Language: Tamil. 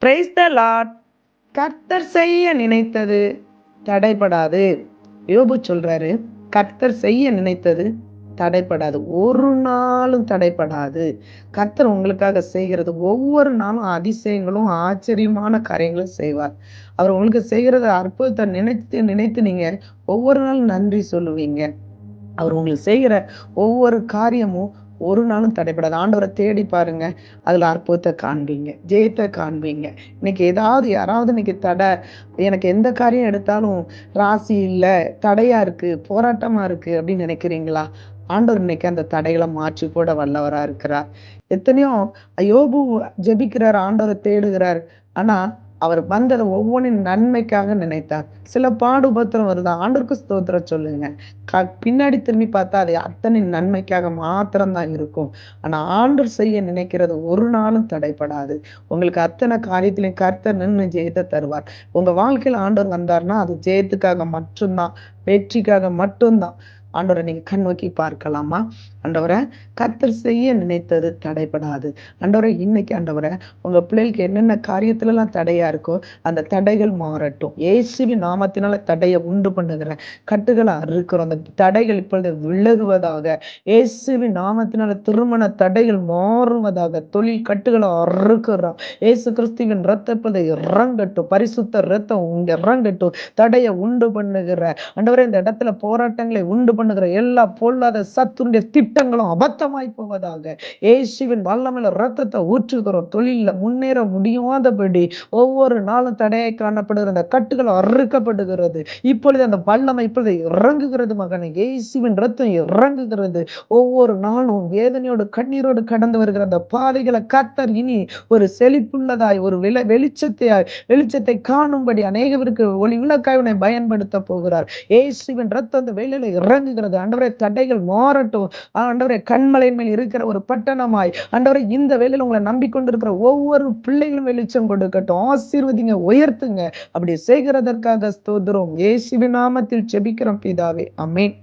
Praise the Lord. கர்த்தர் செய்ய நினைத்தது தடைபடாது. யோபு சொல்றாரு, கர்த்தர் செய்ய நினைத்தது தடைபடாது, ஒரு நாளும் தடைபடாது. கர்த்தர் உங்களுக்காக செய்கிறது ஒவ்வொரு நாளும் அதிசயங்களும் ஆச்சரியமான காரியங்களும் செய்வார். அவர் உங்களுக்கு செய்கிறது அற்புதத்தை நினைத்து நினைத்து நீங்க ஒவ்வொரு நாளும் நன்றி சொல்லுவீங்க. அவர் உங்களுக்கு செய்கிற ஒவ்வொரு காரியமும் ஒரு நாளும் தடைபடாது. ஆண்டவரை தேடி பாருங்க, அதுல அற்புதத்தை காண்பீங்க, ஜெயத்தை காண்பீங்க. இன்னைக்கு யாராவது இன்னைக்கு எனக்கு எந்த காரியம் எடுத்தாலும் ராசி இல்ல, தடையா இருக்கு, போராட்டமா இருக்கு அப்படின்னு நினைக்கிறீங்களா? ஆண்டவர் இன்னைக்கு அந்த தடைகளை மாற்றி போட வல்லவரா இருக்கிறார். எத்தனையோ யோபு ஜெபிக்கிறார், ஆண்டவரை தேடுகிறார். ஆனா அவர் வந்ததை ஒவ்வொன்றின் நன்மைக்காக நினைத்தார். சில பாடுபத்திரம் வருதா, ஆண்டவருக்கு ஸ்தோத்திரம் சொல்லுங்க. பின்னாடி திரும்பி பார்த்தா அது அத்தனை நன்மைக்காக மாத்திரம்தான் இருக்கும். ஆனா ஆண்டவர் செய்ய நினைக்கிறது ஒரு நாளும் தடைபடாது. உங்களுக்கு அத்தனை காரியத்திலையும் கர்த்தர் நின்று ஜெயத்தை தருவார். உங்க வாழ்க்கையில ஆண்டவர் வந்தார்னா அது ஜெயத்துக்காக மட்டும்தான், வெற்றிக்காக மட்டும்தான். ஆண்டவரை நீங்க கண் நோக்கி பார்க்கலாமா? ஆண்டவரை, கர்த்தர் செய்ய நினைத்தது தடைபடாது. ஆண்டவரை, இன்னைக்கு ஆண்டவரை, உங்க பிள்ளைகளுக்கு என்னென்ன காரியத்துல எல்லாம் தடையா இருக்கோ அந்த தடைகள் மாறட்டும். இயேசுவின் நாமத்தினால தடையை உண்டு பண்ணுகிற கட்டுகளை அறுக்கிறோம். அந்த தடைகள் இப்பொழுது விலகுவதாக. இயேசுவின் நாமத்தினால திருமண தடைகள் மாறுவதாக. தொழில் கட்டுகளை அறுக்கிறோம். இயேசு கிறிஸ்துவின் ரத்தம் இப்பொழுது இறங்கட்டும். பரிசுத்த ரத்தம் இங்க இறங்கட்டும். தடையை உண்டு பண்ணுகிற ஆண்டவரே, இந்த இடத்துல போராட்டங்களை உண்டு பண்ணுகிற எல்லா பொல்லாத சத்துருடைய திட்டங்களும் அபத்தமாய் போவதாக. இயேசுவின் வல்லமையில ரத்தத்தை ஊற்றுகிறோம். தொழில முன்னேற முடியாதபடி ஒவ்வொரு நாளும் தடையை காணப்படுகிற அந்த கட்டுகள் அறுக்கப்படுகிறது. இப்பொழுது அந்த வல்லமை இப்பொழுது இறங்குகிறது மகனே. இயேசுவின் ரத்தம் இறங்குகிறது. ஒவ்வொரு நாளும் வேதனையோடு கண்ணீரோடு கடந்து வருகிற அந்த பாதைகளை கர்த்தர் இனி ஒரு செழிப்புள்ளதாய், ஒரு வெளிச்சத்தை காணும்படி அநேகருக்கு ஒளி விளக்காய் உன்னை பயன்படுத்த போகிறார். இயேசுவின் ரத்தம் அந்த வேளையில இறங்குகிறது. ஆண்டவரே, தடைகள் மாறட்டும். ஆண்டவரே, கண்மலையின் மேல் இருக்கிற ஒரு பட்டணமாய் ஆண்டவரே, இந்த வேளையில உங்களை நம்பிக்கொண்டிருக்கிற ஒவ்வொரு பிள்ளைகளும் வெளிச்சம் கொடுக்கட்டும். ஆசீர்வதிங்க, உயர்த்துங்க. அப்படி செய்கிறதற்காக ஸ்தோத்திரம். இயேசுவின் நாமத்தில் ஜெபிக்கிறோம் பிதாவே, ஆமென்.